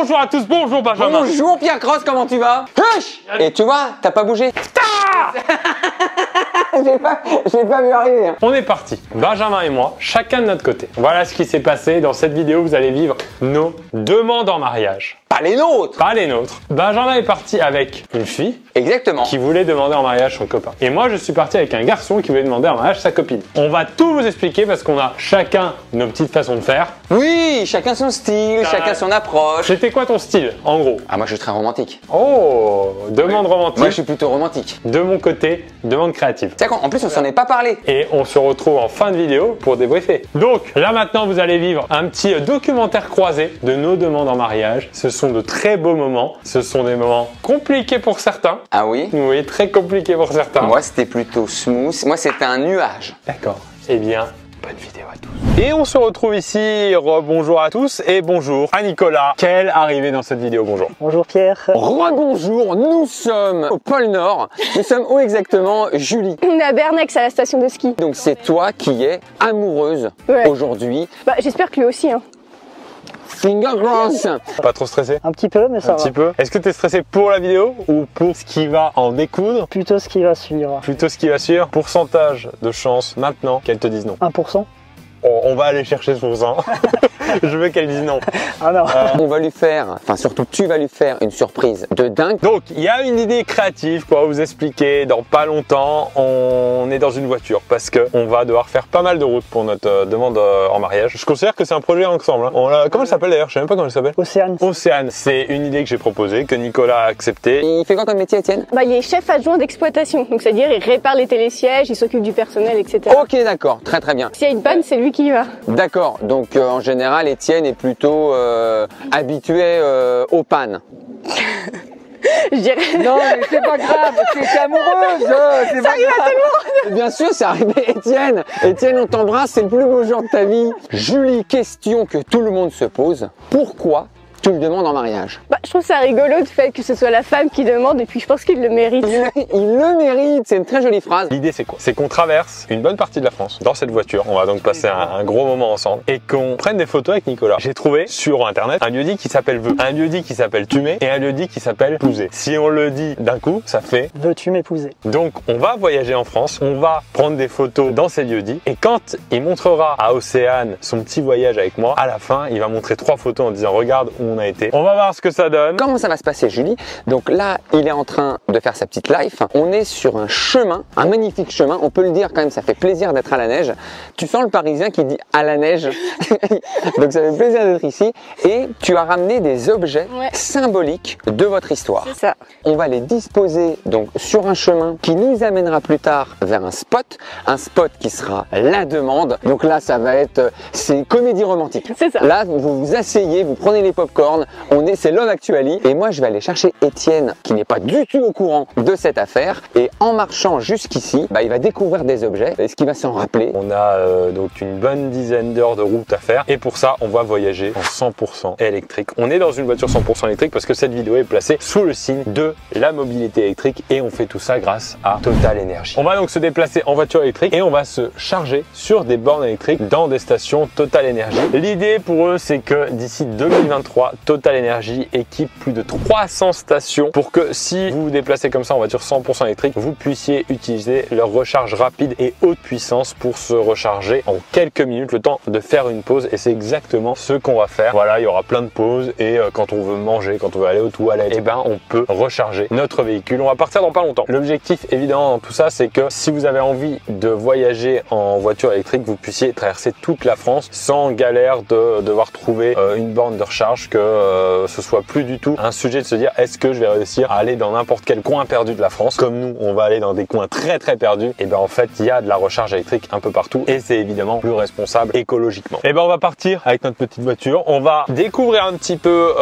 Bonjour à tous, bonjour Benjamin. Bonjour Pierre Cross, comment tu vas? Et tu vois, t'as pas bougé. J'ai pas vu arriver. On est parti, Benjamin et moi, chacun de notre côté. Voilà ce qui s'est passé. Dans cette vidéo, vous allez vivre nos demandes en mariage. Pas les nôtres. Pas les nôtres. Benjamin est parti avec une fille. Exactement. Qui voulait demander en mariage son copain. Et moi, je suis parti avec un garçon qui voulait demander en mariage sa copine. On va tout vous expliquer parce qu'on a chacun nos petites façons de faire. Oui, chacun son style, chacun son approche. C'était quoi ton style, en gros? Ah, moi je suis très romantique. Oh, demande romantique. Moi je suis plutôt romantique. De mon côté, demande créative. C'est en plus on s'en est pas parlé. Et on se retrouve en fin de vidéo pour débriefer. Donc là maintenant vous allez vivre un petit documentaire croisé de nos demandes en mariage. Ce sont de très beaux moments. Ce sont des moments compliqués pour certains. Ah oui? Oui, très compliqués pour certains. Moi c'était plutôt smooth. Moi c'était un nuage. D'accord. Eh bien, bonne vidéo à tous. Et on se retrouve ici, bonjour à tous et bonjour à Nicolas. Quelle arrivée dans cette vidéo, bonjour. Bonjour Pierre. Rebonjour, nous sommes au pôle Nord. Nous sommes où exactement, Julie? On est à Bernex, à la station de ski. Donc c'est toi qui es amoureuse aujourd'hui. Bah, j'espère que lui aussi. Hein. Finger cross. Pas trop stressé? Un petit peu, mais ça Un va. petit peu. Est-ce que tu es stressé pour la vidéo ou pour ce qui va en découdre? Plutôt ce qui va suivre. Plutôt ce qui va suivre. Pourcentage de chance maintenant qu'elle te dise non. 1%. On va aller chercher ce pourcent. Je veux qu'elle dise non. Ah non. On va lui faire, enfin surtout tu vas lui faire une surprise de dingue. Donc il y a une idée créative pour vous expliquer. Dans pas longtemps, on est dans une voiture parce que on va devoir faire pas mal de routes pour notre demande en mariage. Je considère que c'est un projet ensemble. Hein. Comment elle s'appelle d'ailleurs? Je sais même pas comment elle s'appelle. Océane. Océane, c'est une idée que j'ai proposée, que Nicolas a acceptée. Il fait quoi comme métier, Étienne? Bah, il est chef adjoint d'exploitation. Donc, c'est-à-dire, il répare les télésièges, il s'occupe du personnel, etc. Ok, d'accord, très très bien. S'il y a une panne, c'est lui qui y va. D'accord, donc en général, Étienne est plutôt habitué aux pannes. Je dirais. Non, mais c'est pas grave, c'est amoureuse, c'est pas grave. Bien sûr, c'est arrivé, Étienne. Étienne, on t'embrasse, c'est le plus beau jour de ta vie. Julie, question que tout le monde se pose. Pourquoi tu le demandes en mariage? Bah, je trouve ça rigolo le fait que ce soit la femme qui demande et puis je pense qu'il le mérite. Il le mérite, c'est une très jolie phrase. L'idée c'est quoi? C'est qu'on traverse une bonne partie de la France dans cette voiture. On va donc passer un gros moment ensemble et qu'on prenne des photos avec Nicolas. J'ai trouvé sur internet un lieu-dit qui s'appelle Vœux, un lieu-dit qui s'appelle Tumé et un lieu-dit qui s'appelle Pouzé. Si on le dit d'un coup, ça fait Veux-tu m'épouser? Donc on va voyager en France, on va prendre des photos dans ces lieux-dits et quand il montrera à Océane son petit voyage avec moi, à la fin il va montrer 3 photos en disant regarde où on a été. On va voir ce que ça donne. Comment ça va se passer, Julie? Donc là, il est en train de faire sa petite life. On est sur un chemin, un magnifique chemin. On peut le dire quand même, ça fait plaisir d'être à la neige. Tu sens le Parisien qui dit à la neige. Donc ça fait plaisir d'être ici. Et tu as ramené des objets symboliques de votre histoire. C'est ça. On va les disposer donc sur un chemin qui nous amènera plus tard vers un spot qui sera la demande. Donc là, ça va être, c'est comédie romantique. C'est ça. Là, vous vous asseyez, vous prenez les pop-corn. C'est Love Actually et moi je vais aller chercher Étienne qui n'est pas du tout au courant de cette affaire et en marchant jusqu'ici, il va découvrir des objets et ce qui va s'en rappeler. On a donc une bonne dizaine d'heures de route à faire et pour ça on va voyager en 100% électrique. On est dans une voiture 100% électrique parce que cette vidéo est placée sous le signe de la mobilité électrique et on fait tout ça grâce à Total Energy. On va donc se déplacer en voiture électrique et on va se charger sur des bornes électriques dans des stations Total Energy. L'idée pour eux c'est que d'ici 2023, Total Energy équipe plus de 300 stations pour que si vous vous déplacez comme ça en voiture 100% électrique, vous puissiez utiliser leur recharge rapide et haute puissance pour se recharger en quelques minutes, le temps de faire une pause et c'est exactement ce qu'on va faire. Voilà, il y aura plein de pauses et quand on veut manger, quand on veut aller aux toilettes, on peut recharger notre véhicule. On va partir dans pas longtemps. L'objectif évidemment dans tout ça, c'est que si vous avez envie de voyager en voiture électrique, vous puissiez traverser toute la France sans galère de devoir trouver une borne de recharge, que ce soit plus du tout un sujet de se dire est-ce que je vais réussir à aller dans n'importe quel coin perdu de la France comme nous on va aller dans des coins très perdus. Et en fait il y a de la recharge électrique un peu partout et c'est évidemment plus responsable écologiquement. On va partir avec notre petite voiture, on va découvrir un petit peu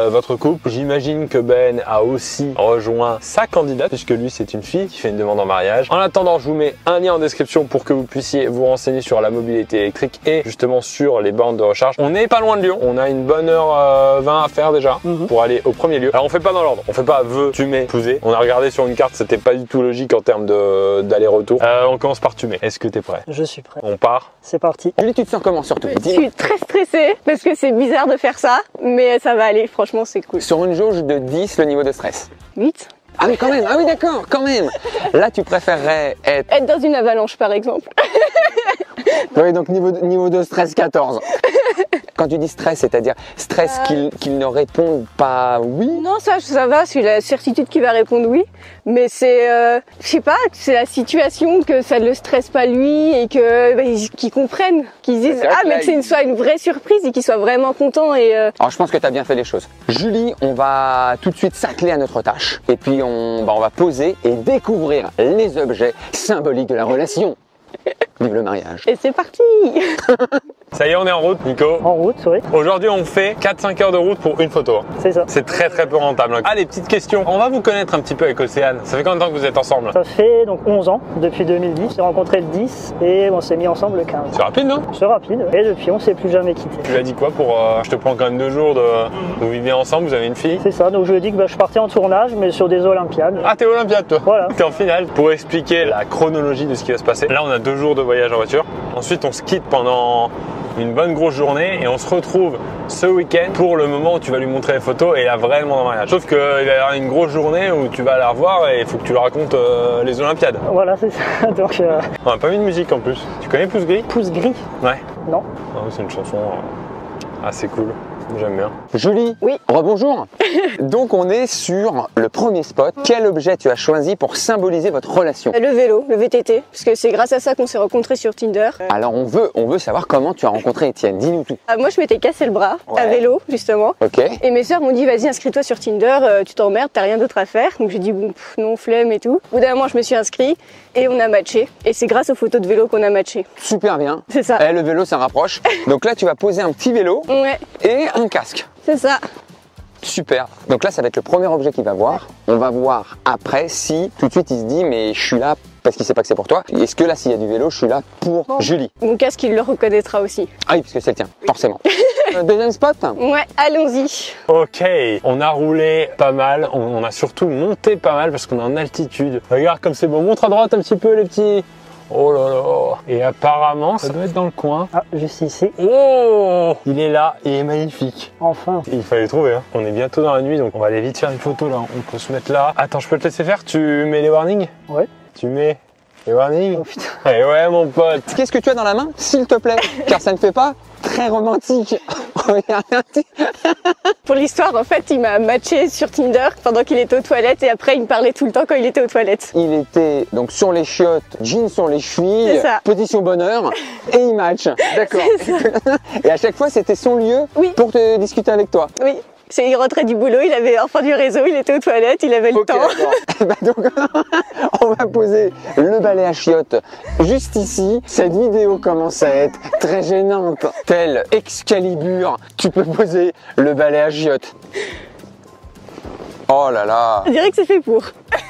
votre couple. J'imagine que Ben a aussi rejoint sa candidate puisque lui c'est une fille qui fait une demande en mariage. En attendant je vous mets un lien en description pour que vous puissiez vous renseigner sur la mobilité électrique et justement sur les bornes de recharge. On n'est pas loin de Lyon, on a une bonne heure 20 à faire déjà pour aller au premier lieu. Alors on fait pas dans l'ordre, on fait pas Vœux, Tumé, Pouzé. On a regardé sur une carte, c'était pas du tout logique en termes d'aller-retour. On commence par Tumé. Est-ce que t'es prêt? Je suis prêt. On part. C'est parti. Julie, tu te sens comment surtout? Je suis très stressée parce que c'est bizarre de faire ça, mais ça va aller. franchement, c'est cool. Sur une jauge de 10, le niveau de stress. 8. Ah oui, quand même. Ah oui, d'accord, quand même. Là, tu préférerais être... Être dans une avalanche, par exemple. Oui, donc niveau de stress 14. Quand tu dis stress, c'est-à-dire stress qu'il ne réponde pas oui? Non, ça va, c'est la certitude qu'il va répondre oui. Mais c'est, je sais pas, c'est la situation que ça ne le stresse pas lui et que qu'ils comprennent, qu'ils disent C'est vrai que mais là, que c'est soit une vraie surprise et qu'ils soient vraiment contents et Alors, je pense que tu as bien fait les choses. Julie, on va tout de suite s'atteler à notre tâche. Et puis, on va poser et découvrir les objets symboliques de la relation. Vive le mariage. et c'est parti. Ça y est, on est en route, Nico. En route, oui, Aujourd'hui, on fait 4-5 heures de route pour une photo. c'est ça. C'est très peu rentable. Ah, les petites questions. On va vous connaître un petit peu avec Océane. Ça fait combien de temps que vous êtes ensemble? Ça fait donc 11 ans, depuis 2010. On s'est rencontrés le 10 et on s'est mis ensemble le 15. C'est rapide, non? C'est rapide. Et depuis, on s'est plus jamais quitté. Tu lui as dit quoi pour... je te prends quand même 2 jours de... Vous vivez ensemble, vous avez une fille? C'est ça, donc je lui ai dit que je partais en tournage, mais sur des Olympiades. Ah, t'es olympiade, toi? Voilà. T'es en finale. Pour expliquer la chronologie de ce qui va se passer, là, on a 2 jours de voyage en voiture. Ensuite, on se quitte pendant une bonne grosse journée et on se retrouve ce week-end pour le moment où tu vas lui montrer les photos et là vraiment dans le mariage. Sauf qu'il va y avoir une grosse journée où tu vas la revoir et il faut que tu lui racontes les Olympiades. Voilà, c'est ça. Donc, On n'a pas mis de musique en plus. Tu connais Pouce Gris? pouce gris. Ouais. Non. Ah oui, c'est une chanson assez cool. J'aime bien. Julie, Oui. rebonjour. Donc, on est sur le premier spot. Quel objet tu as choisi pour symboliser votre relation? Le vélo, le VTT, parce que c'est grâce à ça qu'on s'est rencontrés sur Tinder. Alors, on veut savoir comment tu as rencontré Étienne. Dis-nous tout. Moi, je m'étais cassé le bras à Ouais. vélo, justement. Ok. Et mes sœurs m'ont dit, vas-y, inscris-toi sur Tinder, tu t'emmerdes, t'as rien d'autre à faire. Donc j'ai dit, bon, non, flemme et tout. Au bout d'un moment, je me suis inscrit et on a matché. Et c'est grâce aux photos de vélo qu'on a matché. Super bien. C'est ça. Le vélo, ça rapproche. Donc là, tu vas poser un petit vélo Ouais, et un casque. c'est ça. Super. Donc là, ça va être le premier objet qu'il va voir. On va voir après si tout de suite il se dit mais je suis là parce qu'il sait pas que c'est pour toi. Est-ce que là, s'il y a du vélo, je suis là pour Julie? Mon casque, il le reconnaîtra aussi. Ah oui, parce que c'est le tien, forcément. Deuxième spot? Ouais, allons-y. Ok, on a roulé pas mal, on a surtout monté pas mal parce qu'on est en altitude. Regarde comme c'est beau, montre à droite un petit peu les petits. Oh là là. Et apparemment, ça doit être dans le coin. Ah, juste ici. Oh, il est là, il est magnifique. Enfin. Il fallait le trouver, hein. On est bientôt dans la nuit, donc on va aller vite faire une photo là. On peut se mettre là. Attends, je peux te laisser faire? Tu mets les warnings? Ouais. Tu mets les warnings? Oh putain. Eh ouais, mon pote. Qu'est-ce que tu as dans la main, s'il te plaît? Car ça ne fait pas très romantique. Regarde. Pour l'histoire, en fait, il m'a matché sur Tinder pendant qu'il était aux toilettes et après, il me parlait tout le temps quand il était aux toilettes. Il était donc sur les chiottes, jean sur les chevilles, C'est ça. position bonheur, et il match. D'accord. Et à chaque fois, c'était son lieu Oui. pour te discuter avec toi. Oui. Il rentrait du boulot, il avait enfin du réseau, il était aux toilettes, il avait le Ok, temps. d'accord. Donc, on va poser le balai à chiottes juste ici. Cette vidéo commence à être très gênante. Tel Excalibur, tu peux poser le balai à chiottes. Oh là là. On dirait que c'est fait pour.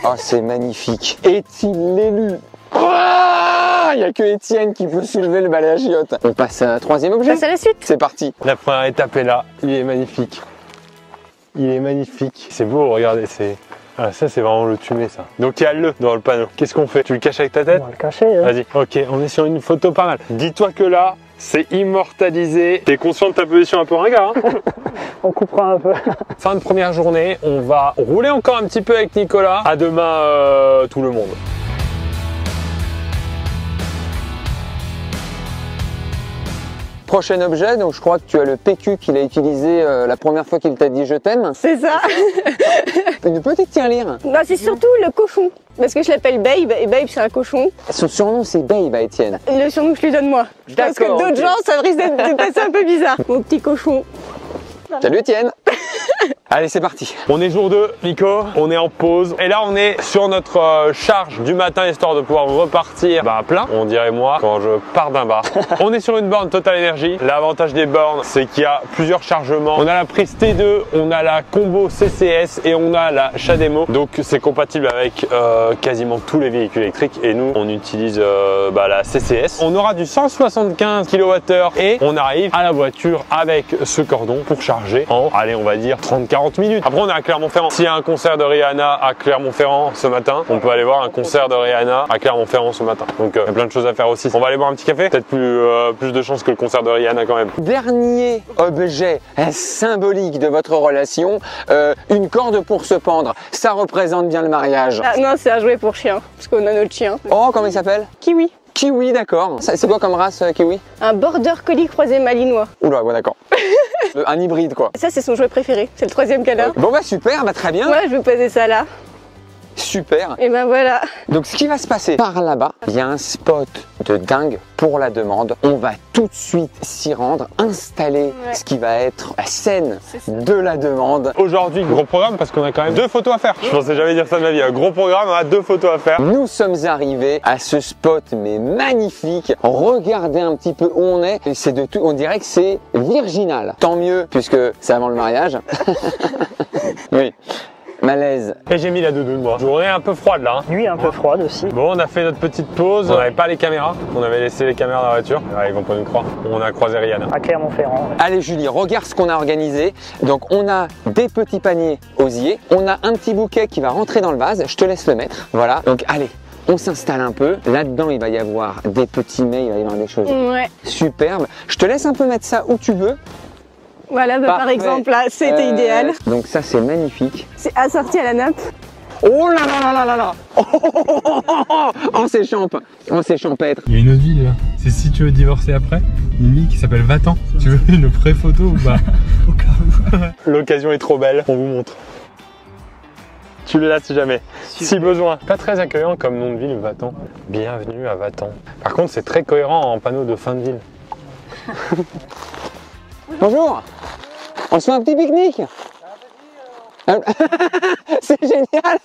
Oh, c'est magnifique. Est-il l'élu? Il n'y a que Étienne qui peut soulever le balai à chiottes. On passe à un troisième objet. Passe à la suite. C'est parti. La première étape est là, il est magnifique. Il est magnifique. C'est beau, regardez, c'est... Ah, ça c'est vraiment le tumé ça. Donc il y a le dans le panneau. Qu'est-ce qu'on fait? Tu le caches avec ta On tête? va le cacher. Hein. Vas-y. Ok, on est sur une photo pas mal. Dis-toi que là, c'est immortalisé. T'es conscient de ta position un peu ringard, hein? On coupera un peu. Fin de première journée, on va rouler encore un petit peu avec Nicolas. À demain tout le monde. Prochain objet, donc je crois que tu as le PQ qu'il a utilisé la première fois qu'il t'a dit je t'aime. C'est ça. Une petite tirelire. Non, c'est surtout le cochon. Parce que je l'appelle Babe, et Babe c'est un cochon. Son surnom c'est Babe à Étienne. Le surnom que je lui donne moi. Parce que D'accord, d'autres ok. gens, ça risque de passer un peu bizarre. Mon petit cochon. Salut Étienne. Allez, c'est parti. On est jour 2, Nico, on est en pause. Et là, on est sur notre charge du matin, histoire de pouvoir repartir à plein, on dirait moi, quand je pars d'un bar. On est sur une borne Total Energy. L'avantage des bornes, c'est qu'il y a plusieurs chargements. On a la prise T2, on a la combo CCS et on a la CHAdeMO. Donc, c'est compatible avec quasiment tous les véhicules électriques. Et nous, on utilise la CCS. On aura du 175 kWh et on arrive à la voiture avec ce cordon pour charger en, allez, on va dire 30-40 40 minutes. Après, on est à Clermont-Ferrand. S'il y a un concert de Rihanna à Clermont-Ferrand ce matin, on peut aller voir un concert de Rihanna à Clermont-Ferrand ce matin. Donc, il y a plein de choses à faire aussi. On va aller boire un petit café. Peut-être plus de chance que le concert de Rihanna quand même. Dernier objet symbolique de votre relation, une corde pour se pendre. Ça représente bien le mariage. Ah, non, c'est un jouet pour chien, parce qu'on a notre chien. Oh, comment il s'appelle? Kiwi. Kiwi, d'accord. C'est quoi comme race, Kiwi? Un border collie croisé malinois. Oula, ouais, d'accord. Un hybride, quoi. Ça, c'est son jouet préféré. C'est le troisième câlin. Bon, bah super, bah très bien. Moi, je vais poser ça là. Super. Et ben voilà. Donc ce qui va se passer par là-bas, il y a un spot de dingue pour la demande. On va tout de suite s'y rendre, installer ce qui va être la scène de la demande. Aujourd'hui, gros programme parce qu'on a quand même 2 photos à faire. Je pensais jamais dire ça de ma vie. Un gros programme, on a 2 photos à faire. Nous sommes arrivés à ce spot mais magnifique. Regardez un petit peu où on est. C'est de tout. On dirait que c'est virginal. Tant mieux puisque c'est avant le mariage. Oui. Malaise. Et j'ai mis la doudoune moi. Journée un peu froide là. Nuit un peu froide aussi. Bon, on a fait notre petite pause. On n'avait pas les caméras. On avait laissé les caméras dans la voiture. Ouais, ils vont pas nous croire. On a croisé Rihanna. À Clermont-Ferrand. Ouais. Allez Julie, regarde ce qu'on a organisé. Donc on a des petits paniers osiers. On a un petit bouquet qui va rentrer dans le vase. Je te laisse le mettre. Voilà. Donc allez. On s'installe un peu. Là-dedans, il va y avoir des petits mets, il va y avoir des choses Ouais. superbes. Je te laisse un peu mettre ça où tu veux. Voilà, bah, par Parfait. exemple, là, c'était idéal. Donc ça, c'est magnifique. C'est assorti à la nappe. Oh là là là là là là. Oh, c'est champ. Oh, c'est champêtre. Il y a une autre ville là. C'est si tu veux divorcer après. Une ville qui s'appelle Vatan. Tu veux une vraie photo ou pas? Au cas où. L'occasion est trop belle. On vous montre. Tu l'es là si jamais. Si besoin. Pas très accueillant comme nom de ville, Vatan. Bienvenue à Vatan. Par contre, c'est très cohérent en panneau de fin de ville. Bonjour. On se fait un petit pique-nique. C'est génial.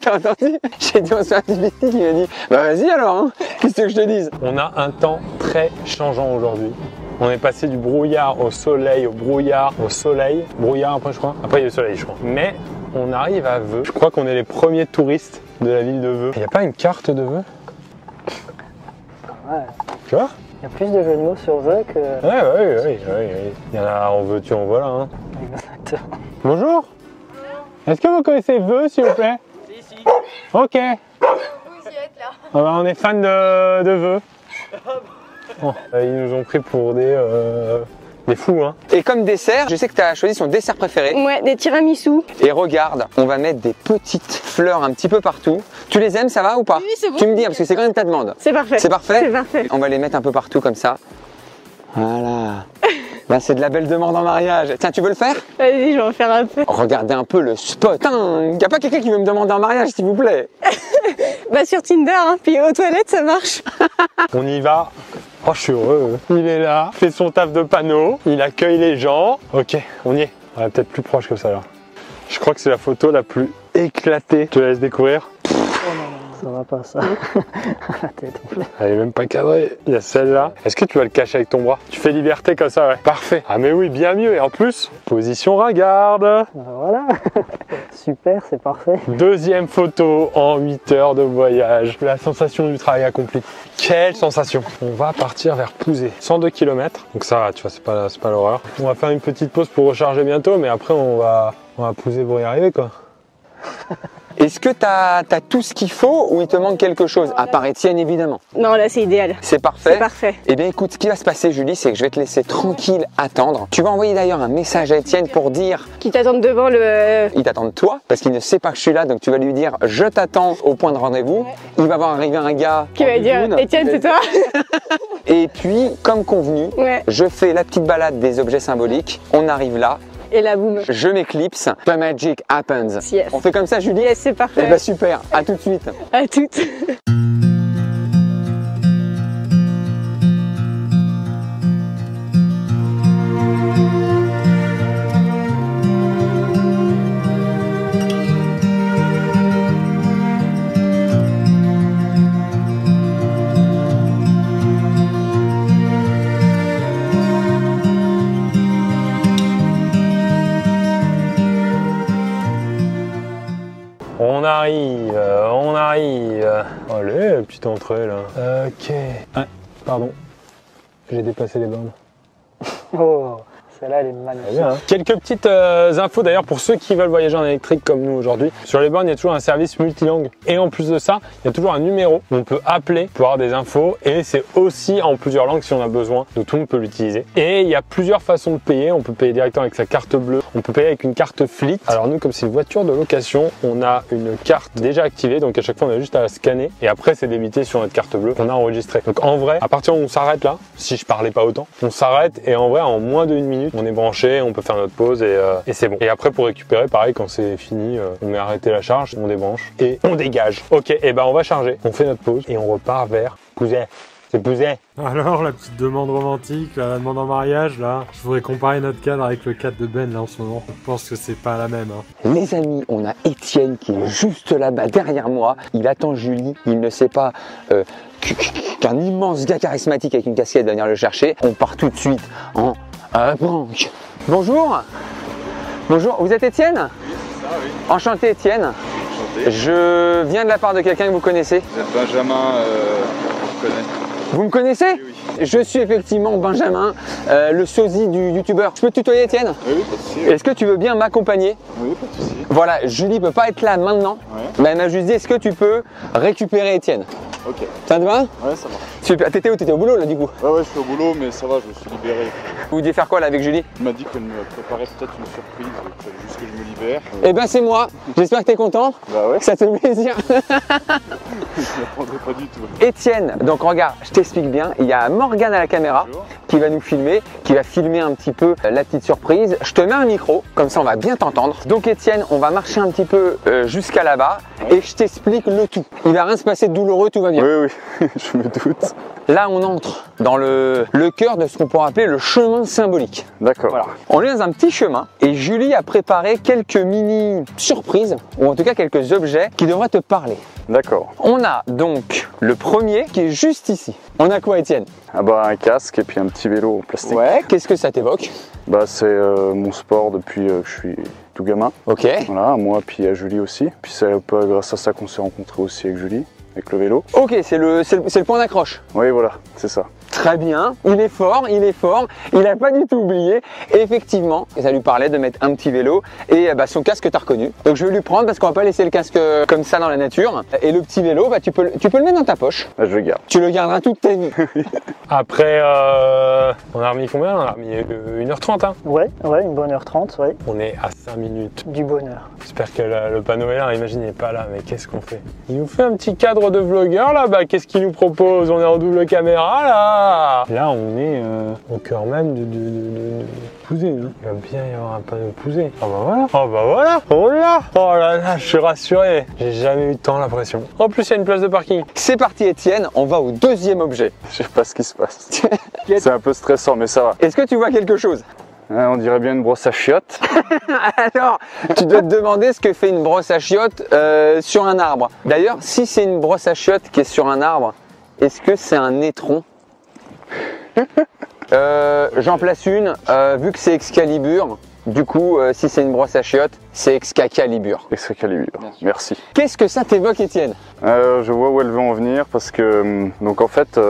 T'as entendu? J'ai dit on se fait un petit pique-nique. Il m'a dit bah vas-y alors. Hein. Qu'est-ce que je te dise? On a un temps très changeant aujourd'hui. On est passé du brouillard au soleil, au brouillard au soleil. Brouillard après je crois. Après il y a le soleil je crois. Mais on arrive à Veux. Je crois qu'on est les premiers touristes de la ville de Veux. Il n'y a pas une carte de Veux? Ouais. Tu vois? Il y a plus de jeux de mots sur Veux que... Ouais. Il y en a en veux-tu, en voilà. Hein. Exactement. Bonjour. Est-ce que vous connaissez Veux s'il vous plaît? Si. Ok. Vous y êtes là. Ah bah, on est fan de Veux. Bon, ils nous ont pris pour des fous, hein. Et comme dessert, je sais que tu as choisi son dessert préféré. Ouais, des tiramisu. Et regarde, on va mettre des petites fleurs un petit peu partout. Tu les aimes, ça va ou pas? Oui, c'est bon. Tu me dis, parce que c'est quand même ta demande. C'est parfait. C'est parfait? C'est parfait. On va les mettre un peu partout comme ça. Voilà. Là, c'est de la belle demande en mariage. Tiens, tu veux le faire? Vas-y, je vais en faire un peu. Regardez un peu le spot. Putain, y a pas quelqu'un qui veut me demander en mariage, s'il vous plaît? Bah sur Tinder, hein, puis aux toilettes, ça marche. On y va. Oh, je suis heureux. Il est là, fait son taf de panneau, il accueille les gens. Ok, on y est. On est peut-être plus proche que ça là. Je crois que c'est la photo la plus éclatée. Je te laisse découvrir. Ça va pas ça. La tête en fait. Elle est même pas cadrée. Il y a celle-là. Est-ce que tu vas le cacher avec ton bras? Tu fais liberté comme ça, ouais. Parfait. Ah mais oui, bien mieux. Et en plus, position ringarde. Voilà. Super, c'est parfait. Deuxième photo en 8 heures de voyage. La sensation du travail accompli. Quelle sensation. On va partir vers Pouzet. 102 km. Donc ça, tu vois, c'est pas l'horreur. On va faire une petite pause pour recharger bientôt, mais après on va Pouzet pour y arriver quoi. Est-ce que t'as tout ce qu'il faut ou il te manque quelque chose? À part Étienne, évidemment. Non, là, c'est idéal. C'est parfait. C'est parfait. Eh bien écoute, ce qui va se passer Julie, c'est que je vais te laisser tranquille attendre. Tu vas envoyer d'ailleurs un message à Étienne pour dire... Qui t'attendent devant le... Il t'attend de toi, parce qu'il ne sait pas que je suis là, donc tu vas lui dire « Je t'attends au point de rendez-vous ». Il va voir arriver un gars... Qui en va dire doudoune. Étienne, c'est toi? Et puis, comme convenu, Ouais. je fais la petite balade des objets symboliques. On arrive là, Et là, boum. je m'éclipse. The magic happens. Yes. On fait comme ça Julie? Yes, c'est Eh parfait. ben super, à tout de suite. À toutes. On arrive. Allez, petite entrée là. Ok. Ah, pardon. J'ai dépassé les bornes. Oh, Celle-là, elle est magnifique. Bien, hein. Quelques petites infos d'ailleurs pour ceux qui veulent voyager en électrique comme nous aujourd'hui. Sur les bornes, il y a toujours un service multilangue. Et en plus de ça, il y a toujours un numéro où on peut appeler pour avoir des infos. Et c'est aussi en plusieurs langues si on a besoin. Donc tout le monde peut l'utiliser. Et il y a plusieurs façons de payer. On peut payer directement avec sa carte bleue. On peut payer avec une carte Fleet. Alors nous, comme c'est une voiture de location, on a une carte déjà activée. Donc à chaque fois, on a juste à la scanner. Et après, c'est débité sur notre carte bleue qu'on a enregistrée. Donc en vrai, à partir où on s'arrête là, si je parlais pas autant, on s'arrête et en vrai, en moins d'1 minute, on est branché, on peut faire notre pause et c'est bon. Et après, pour récupérer, pareil, quand c'est fini, on met arrêter la charge, on débranche et on dégage. Ok, et ben on va charger, on fait notre pause et on repart vers Pouzet. C'est Pouzet. Alors, la petite demande romantique, là, la demande en mariage, là. Je voudrais comparer notre cadre avec le cadre de Ben, là, en ce moment. Je pense que c'est pas la même, hein. Les amis, on a Étienne qui est juste là-bas derrière moi. Il attend Julie. Il ne sait pas qu'un immense gars charismatique avec une casquette va venir le chercher. On part tout de suite en branque. Bonjour. Bonjour, vous êtes Étienne? Oui, c'est ça, oui. Enchanté Étienne. Enchanté. Je viens de la part de quelqu'un que vous connaissez. Vous êtes Benjamin, je connais. Vous me connaissez? Oui, oui. Je suis effectivement Benjamin, le sosie du youtubeur. Je peux te tutoyer Étienne? Oui, pas de souci. Oui, Est-ce que tu veux bien m'accompagner? oui, pas de souci. Voilà, Julie peut pas être là maintenant, Ouais. mais elle m'a juste dit est-ce que tu peux récupérer Étienne? Ok. Ça te va? Ouais, ça va. Super, t'étais où? T'étais au boulot là du coup? Ouais, je suis au boulot, mais ça va, je me suis libéré. Vous deviez faire quoi là avec Julie? Il m'a dit qu'elle me préparait peut-être une surprise, il fallait juste que je me libère. Eh ben c'est moi, j'espère que t'es content, Bah ouais, que ça te fait plaisir. je ne l'attendais pas du tout. Étienne, donc regarde, je t'explique bien, il y a Morgane à la caméra Bonjour. qui va nous filmer, qui va filmer un petit peu la petite surprise. Je te mets un micro, comme ça on va bien t'entendre. Donc Étienne, on va marcher un petit peu jusqu'à là-bas et je t'explique le tout. Il va rien se passer de douloureux, tout va bien. Oui, oui, je me doute. Là on entre dans le cœur de ce qu'on pourrait appeler le chemin symbolique. D'accord. Voilà. On est dans un petit chemin et Julie a préparé quelques mini surprises, ou en tout cas quelques objets qui devraient te parler. D'accord. On a donc le premier qui est juste ici. On a quoi Étienne? Ah bah un casque et puis un petit vélo en plastique. Ouais, qu'est-ce que ça t'évoque? Bah c'est mon sport depuis que je suis tout gamin. Ok. Voilà, à moi puis à Julie aussi. Puis c'est un peu grâce à ça qu'on s'est rencontrés aussi avec Julie, avec le vélo. Ok, c'est le point d'accroche. Oui voilà, c'est ça. Très bien, il est fort, il n'a pas du tout oublié. Et effectivement, ça lui parlait de mettre un petit vélo et son casque t'as reconnu. Donc je vais lui prendre parce qu'on va pas laisser le casque comme ça dans la nature. Et le petit vélo, tu peux le mettre dans ta poche. Là, je le garde. Tu le garderas toute ta vie. Après, on a remis combien? On a remis 1h30. Hein. Ouais, une bonne heure 30, ouais. On est à 5 minutes. Du bonheur. J'espère que le panneau est là. Imagine, il n'est pas là, mais qu'est-ce qu'on fait? Il nous fait un petit cadre de vlogueur là-bas. Qu'est-ce qu'il nous propose? On est en double caméra là. Là, on est au cœur même de Pouzet. Hein. Il va bien y avoir un panneau Pouzet. Oh bah voilà. Oh bah voilà. Oh là. Oh là là, je suis rassuré. J'ai jamais eu tant l'impression. En plus, il y a une place de parking. C'est parti Étienne, on va au deuxième objet. Je sais pas ce qui se passe. C'est un peu stressant, mais ça va. Est-ce que tu vois quelque chose? On dirait bien une brosse à chiottes. Alors, tu dois te demander ce que fait une brosse à chiottes sur un arbre. D'ailleurs, si c'est une brosse à chiottes qui est sur un arbre, est-ce que c'est un étron? J'en place une, vu que c'est Excalibur, du coup, si c'est une brosse à chiottes, c'est Excalibur. Excalibur, merci. Qu'est-ce que ça t'évoque, Étienne? Je vois où elle veut en venir parce que, donc en fait,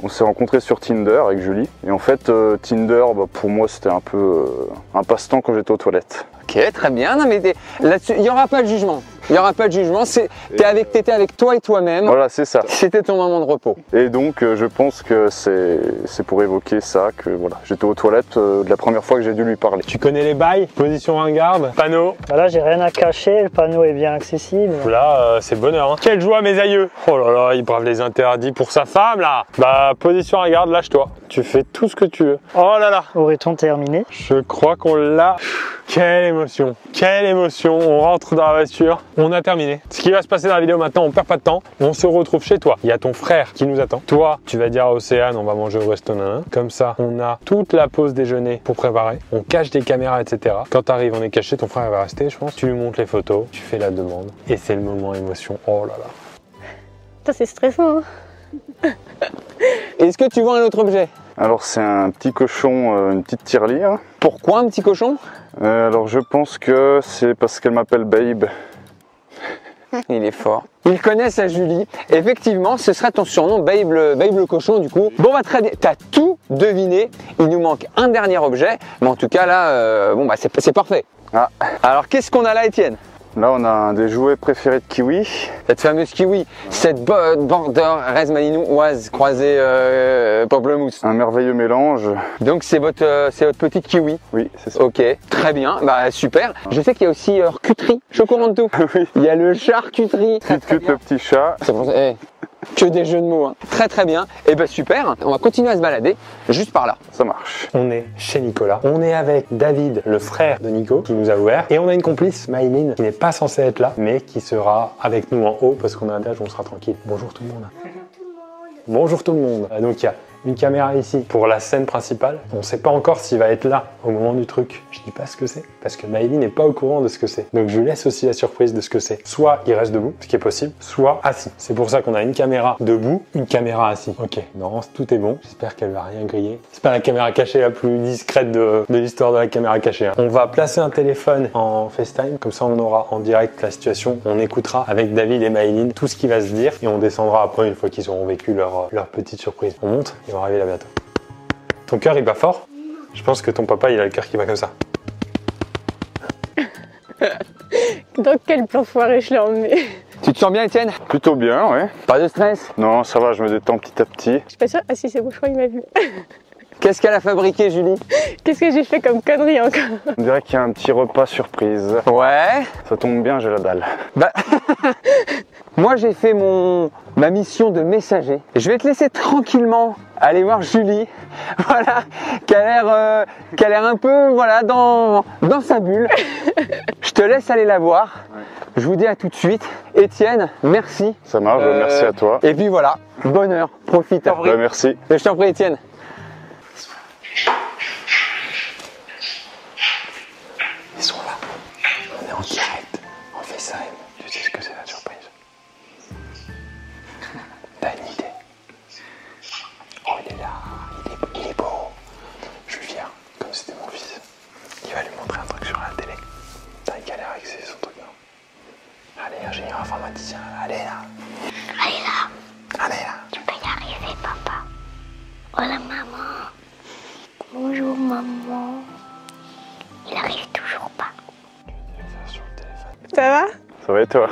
on s'est rencontrés sur Tinder avec Julie. Et en fait, Tinder, bah, pour moi, c'était un peu un passe-temps quand j'étais aux toilettes. Ok, très bien. Non, mais là-dessus, il n'y aura pas de jugement. Il n'y aura pas de jugement. T'étais avec toi et toi-même. Voilà, c'est ça. C'était ton moment de repos. Et donc, je pense que c'est pour évoquer ça que voilà, j'étais aux toilettes de la première fois que j'ai dû lui parler. Tu connais les bails? Position ringarde, panneau. Là, j'ai rien à cacher, le panneau est bien accessible. Là, c'est bonheur. Hein. Quelle joie, mes aïeux. Oh là là, il brave les interdits pour sa femme, là. Bah, position ringarde, lâche-toi. Tu fais tout ce que tu veux. Oh là là. Aurait-on terminé? Je crois qu'on l'a. Quelle émotion. Quelle émotion. On rentre dans la voiture. On a terminé. Ce qui va se passer dans la vidéo maintenant, on perd pas de temps. On se retrouve chez toi. Il y a ton frère qui nous attend. Toi, tu vas dire à Océane, on va manger au resto nanan. Comme ça, on a toute la pause déjeuner pour préparer. On cache des caméras, etc. Quand t'arrives, on est caché. Ton frère va rester, je pense. Tu lui montres les photos. Tu fais la demande. Et c'est le moment émotion. Oh là là. Putain, c'est stressant. Hein. Est-ce que tu vois un autre objet? Alors, c'est un petit cochon, une petite tirelire. Pourquoi un petit cochon? Alors, je pense que c'est parce qu'elle m'appelle Babe. Il est fort. Il connaît sa Julie. Effectivement, ce serait ton surnom, Babe le cochon du coup. Bon bah très bien, t'as tout deviné. Il nous manque un dernier objet, mais en tout cas là, bon bah c'est parfait. Ah. Alors qu'est-ce qu'on a là, Étienne? Là, on a un des jouets préférés de Kiwi. Cette fameuse kiwi, cette border Rez malinoise croisée pamplemousse. Un merveilleux mélange. Donc c'est votre petite kiwi. Oui, c'est ça. Ok, très bien, bah super. Je sais qu'il y a aussi charcuterie, chocoranto. Oui. Il y a le charcuterie. Cut le petit chat. C'est pour ça. Que des jeux de mots, hein. Très très bien. Et ben super, on va continuer à se balader juste par là. Ça marche. On est chez Nicolas. On est avec David, le frère de Nico, qui nous a ouvert. Et on a une complice, Maïline, qui n'est pas censée être là, mais qui sera avec nous en haut parce qu'on a un étage où on sera tranquille. Bonjour tout le monde. Bonjour tout le monde. Donc il y a une caméra ici pour la scène principale. On ne sait pas encore s'il va être là au moment du truc. Je dis pas ce que c'est parce que Maëlie n'est pas au courant de ce que c'est. Donc je lui laisse aussi la surprise de ce que c'est. Soit il reste debout, ce qui est possible, soit assis. C'est pour ça qu'on a une caméra debout, une caméra assis. Ok, non, tout est bon. J'espère qu'elle va rien griller. C'est pas la caméra cachée la plus discrète de l'histoire de la caméra cachée. Hein. On va placer un téléphone en FaceTime, comme ça on aura en direct la situation. On écoutera avec David et Maëline tout ce qui va se dire et on descendra après une fois qu'ils auront vécu leur petite surprise. On monte et on va arriver là bientôt. Ton cœur il bat fort? Je pense que ton papa il a le cœur qui bat comme ça. Dans quel plan foiré je l'ai emmené? Tu te sens bien, Étienne? Plutôt bien, ouais. Pas de stress? Non, ça va, je me détends petit à petit. Je suis pas sûre. Ah si, c'est bon, je crois qu'il m'a vu. Qu'est-ce qu'elle a fabriqué, Julie? Qu'est-ce que j'ai fait comme connerie encore? On dirait qu'il y a un petit repas surprise. Ouais. Ça tombe bien, j'ai la dalle. Bah, moi j'ai fait ma mission de messager. Je vais te laisser tranquillement aller voir Julie, voilà, qui a l'air un peu, voilà, dans sa bulle. Je te laisse aller la voir. Je vous dis à tout de suite. Étienne, merci. Ça marche, merci à toi. Et puis voilà, bonheur, profite. Bah, merci. Je t'en prie, Étienne. Ils sont là. On est en direct. On fait ça. Tu sais ce que c'est la surprise? T'as une idée? Oh, il est là. Il est beau. Je lui viens comme si c'était mon fils. Il va lui montrer un truc sur la télé. T'as une galère avec son truc là. Allez, ingénieur informaticien. Allez là. Allez là, Allez là. tu peux y arriver, papa. Hola, maman. Bonjour, maman. Il arrive toujours pas. Sur le téléphone. Ça va? Ça va et toi?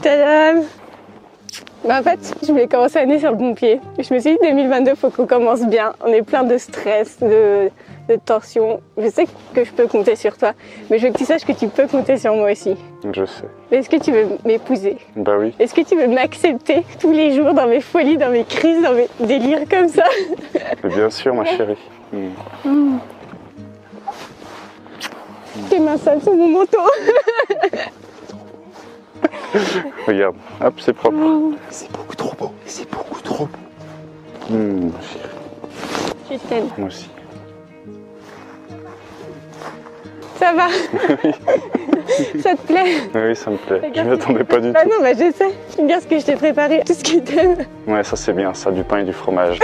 Tadam! Bah en fait, je voulais commencer l'année sur le bon pied. Je me suis dit 2022, faut qu'on commence bien. On est plein de stress, de tension. Je sais que je peux compter sur toi, mais je veux que tu saches que tu peux compter sur moi aussi. Je sais. Est-ce que tu veux m'épouser? Bah oui. Est-ce que tu veux m'accepter tous les jours dans mes folies, dans mes crises, dans mes délires comme ça? Mais bien sûr, ma chérie. Tes mains sales sur mon manteau. Regarde, hop, c'est propre. C'est beaucoup trop beau. C'est beaucoup trop beau. Chérie, Je t'aime. moi aussi. Ça va? Ça te plaît? Oui, ça me plaît. Je Regarde m'y attendais pas du Bah tout. non, bah je sais. Regarde ce que je t'ai préparé, tout ce que t'aimes. Ouais, ça c'est bien, ça, du pain et du fromage.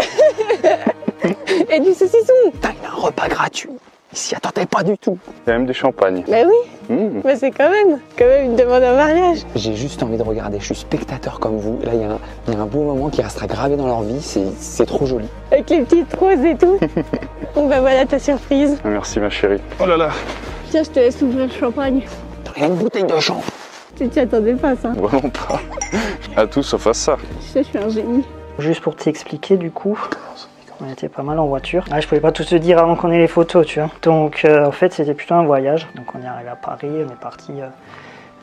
Et du saucisson. Putain, il a un repas gratuit. Il s'y attendait pas du tout. Il y a même du champagne. Bah oui, bah c'est quand même une demande en mariage. J'ai juste envie de regarder, je suis spectateur comme vous. Là, il y a un beau moment qui restera gravé dans leur vie, c'est trop joli. Avec les petites roses et tout. Bon bah voilà ta surprise. Merci, ma chérie. Oh là là. Tiens, je te laisse ouvrir le champagne. Il y a une bouteille de champ. Tu t'y attendais pas ça. Vraiment pas. À tout sauf à ça. Tu sais, je suis un génie. Juste pour t'expliquer du coup, on était pas mal en voiture. Ah, je pouvais pas tout te dire avant qu'on ait les photos, tu vois. Donc en fait c'était plutôt un voyage. Donc on est arrivé à Paris, on est parti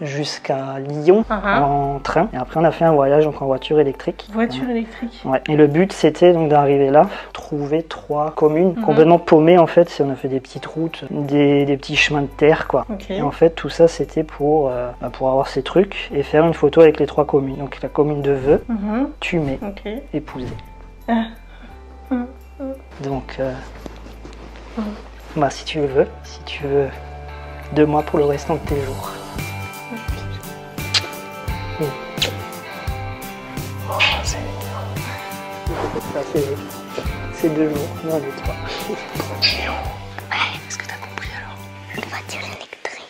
jusqu'à Lyon en train. Et après on a fait un voyage donc en voiture électrique. Voiture électrique. Ouais. Et le but c'était donc d'arriver là, trouver 3 communes complètement paumées en fait. On a fait des petites routes, des petits chemins de terre quoi. Okay. Et en fait tout ça c'était pour avoir ces trucs et faire une photo avec les 3 communes. Donc la commune de Veux, Tumé, Épousé. Donc bah si tu veux 2 mois pour le restant de tes jours. Oh, c'est Ça c'est 2 jours, non les 3. Est-ce que t'as compris alors? Une voiture électrique.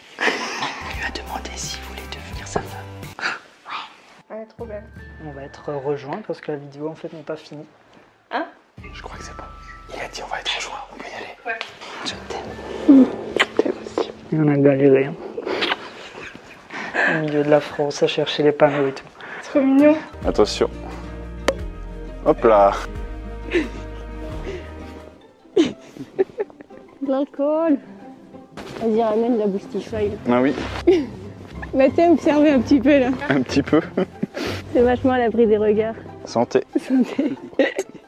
on va être rejoint parce que la vidéo en fait n'est pas finie. Hein? Je crois que c'est bon. Il a dit on va être rejoint, on peut y aller. Ouais. Je t'aime. Et on a galéré. Hein. Au milieu de la France à chercher les panneaux et tout. Trop mignon. Attention. Hop là. De l'alcool. Vas-y, ramène la Boostify. Ah oui, Bah t'es observé un petit peu là. un petit peu. C'est vachement à l'abri des regards. Santé. Santé.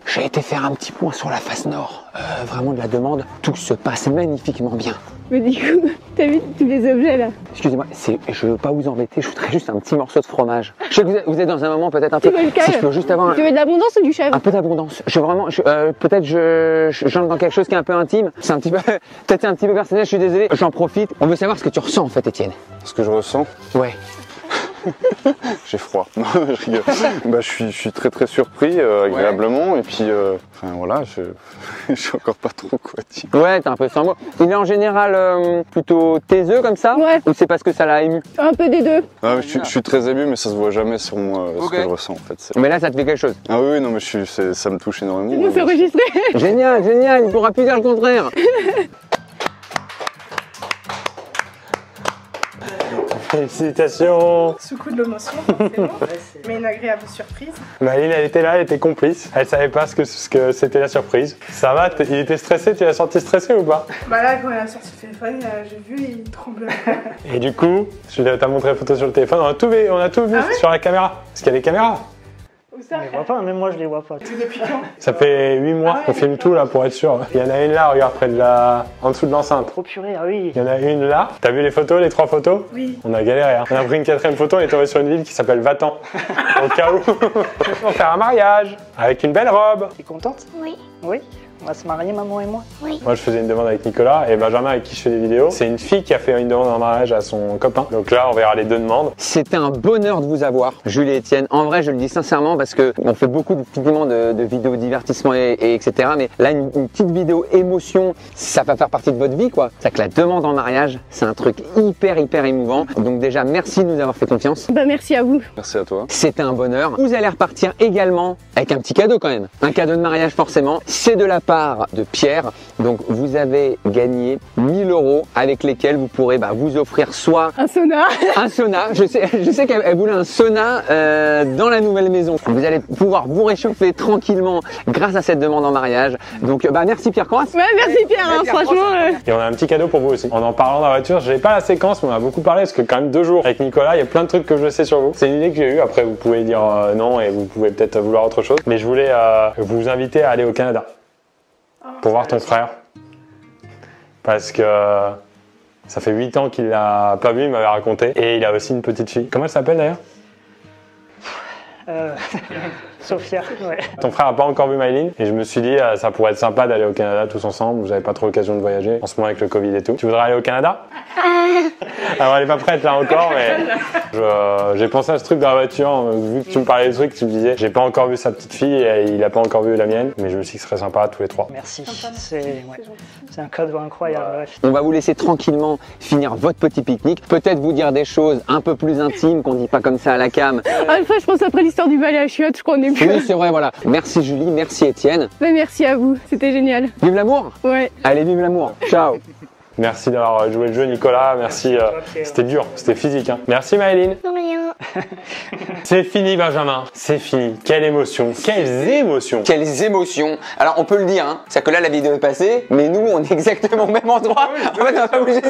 J'ai été faire un petit point sur la face nord, vraiment de la demande. Tout se passe magnifiquement bien. Mais du coup, t'as vu tous les objets là? Excusez-moi, je veux pas vous embêter, je voudrais juste un petit morceau de fromage. Je sais que vous êtes dans un moment peut-être un peu... Tu veux le calme? Si je peux juste avoir Tu veux de l'abondance ou du chèvre? un peu d'abondance. Peut-être j'entre dans quelque chose qui est un peu intime. C'est un petit peu, peut-être c'est un petit peu personnel, je suis désolé. J'en profite. On veut savoir ce que tu ressens en fait, Étienne. Ce que je ressens, Ouais. j'ai froid. Non, je rigole. Bah, je suis très très surpris, agréablement. Et puis, enfin voilà, je suis encore pas trop quoi dire. Ouais, t'es un peu sans mots. Il est en général plutôt taiseux comme ça? Ouais. Ou c'est parce que ça l'a ému? Un peu des deux. Ah, je suis très ému, mais ça se voit jamais sur moi, Ok. ce que je ressens en fait. Mais là, ça te fait quelque chose. Ah oui, non, mais ça me touche énormément. On s'est enregistré. Génial, génial, il pourra plus dire le contraire. Félicitations. Sous coup de l'émotion, forcément, mais une agréable surprise. Maëline, elle était là, elle était complice. Elle savait pas ce que c'était la surprise. Ça va, il était stressé, tu l'as senti stressé ou pas? Bah là, quand elle a sorti le téléphone, j'ai vu, il tremblait. Et du coup, tu t'as montré la photo sur le téléphone, on a tout vu Ah ouais sur la caméra. Parce qu'il y a des caméras. Où ça? On les voit pas, même moi je les vois pas. C'est depuis quand? Ça fait 8 mois Ah ouais, qu'on filme tout là pour être sûr. Il y en a une là, regarde, près de en dessous de l'enceinte. Oh purée, ah oui. Il y en a une là. T'as vu les photos, les 3 photos? Oui. On a galéré. Hein. On a pris une 4e photo, on est tombé sur une ville qui s'appelle Vatan. Au cas où. On va faire un mariage avec une belle robe. T'es contente? Oui, Oui. On va se marier, maman et moi. oui. Moi, je faisais une demande avec Nicolas et Benjamin, avec qui je fais des vidéos. C'est une fille qui a fait une demande en mariage à son copain. Donc là, on verra les deux demandes. C'était un bonheur de vous avoir, Julie et Étienne. En vrai, je le dis sincèrement parce que on fait beaucoup de vidéos divertissement et etc. Mais là, une petite vidéo émotion, ça va faire partie de votre vie, quoi. C'est que la demande en mariage, c'est un truc hyper émouvant. Donc déjà, merci de nous avoir fait confiance. Bah merci à vous. Merci à toi. C'était un bonheur. Vous allez repartir également avec un petit cadeau quand même. Un cadeau de mariage forcément. C'est de la part de Pierre. Donc vous avez gagné 1000 € avec lesquels vous pourrez vous offrir soit Un sauna. un sauna. Je sais qu'elle voulait un sauna dans la nouvelle maison. Vous allez pouvoir vous réchauffer tranquillement grâce à cette demande en mariage. Donc merci Pierre Coras. Ouais, merci Pierre, hein, franchement. Et on a un petit cadeau pour vous aussi. En parlant dans la voiture, j'ai pas la séquence, mais on a beaucoup parlé parce que quand même 2 jours avec Nicolas, il y a plein de trucs que je sais sur vous. C'est une idée que j'ai eue. Après, vous pouvez dire non et vous pouvez peut-être vouloir autre chose. Mais je voulais vous inviter à aller au Canada pour voir ton frère. Parce que ça fait 8 ans qu'il l'a pas vu, il m'avait raconté. Et il a aussi une petite fille. Comment elle s'appelle d'ailleurs? Sophia, ouais. Ton frère a pas encore vu Maëline et je me suis dit ça pourrait être sympa d'aller au Canada tous ensemble. Vous avez pas trop l'occasion de voyager en ce moment avec le Covid et tout. Tu voudrais aller au Canada? Alors elle est pas prête là encore, mais j'ai pensé à ce truc dans la voiture. Vu que tu me parlais de trucs, tu me disais j'ai pas encore vu sa petite fille et il a pas encore vu la mienne, mais je me suis dit que ce serait sympa tous les 3. Merci. C'est un cadeau incroyable. Ouais. On va vous laisser tranquillement finir votre petit pique-nique. Peut-être vous dire des choses un peu plus intimes qu'on dit pas comme ça à la cam. Ah, une fois, je pense après l'histoire du balai à chiottes, je crois qu'on est plus. Oui, c'est vrai, voilà. Merci Julie, merci Étienne. Bah, merci à vous, c'était génial. Vive l'amour! Ouais. Allez, vive l'amour! Ciao! Merci d'avoir joué le jeu Nicolas, merci. C'était dur, c'était physique. Hein. Merci Maëline. Non, rien. C'est fini Benjamin, c'est fini. Quelle émotion, quelles émotions. Quelles émotions! Alors on peut le dire, hein, c'est que là la vidéo est passée, mais nous on est exactement au même endroit. En fait, on va pas bouger.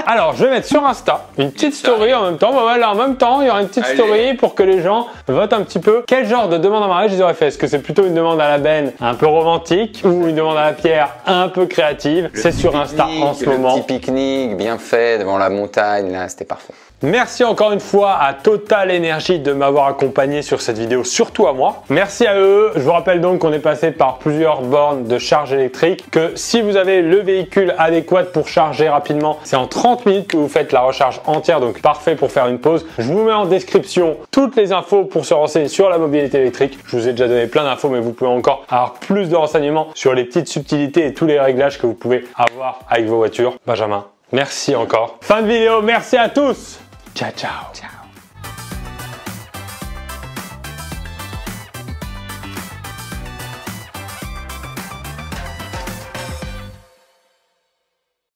Alors je vais mettre sur Insta une petite story en même temps. Bah voilà, en même temps, il y aura une petite story pour que les gens votent un petit peu quel genre de demande en mariage ils auraient fait. Est-ce que c'est plutôt une demande à la Ben un peu romantique ou une demande à la Pierre un peu créative? C'est sur Insta en ce moment. Petit pique-nique bien fait devant la montagne, là c'était parfait. Merci encore une fois à Total Energy de m'avoir accompagné sur cette vidéo, surtout à moi. Merci à eux. Je vous rappelle donc qu'on est passé par plusieurs bornes de charge électrique, que si vous avez le véhicule adéquat pour charger rapidement, c'est en 30 minutes que vous faites la recharge entière, donc parfait pour faire une pause. Je vous mets en description toutes les infos pour se renseigner sur la mobilité électrique. Je vous ai déjà donné plein d'infos, mais vous pouvez encore avoir plus de renseignements sur les petites subtilités et tous les réglages que vous pouvez avoir avec vos voitures. Benjamin, merci encore. Fin de vidéo, merci à tous. Ciao, ciao. Ciao.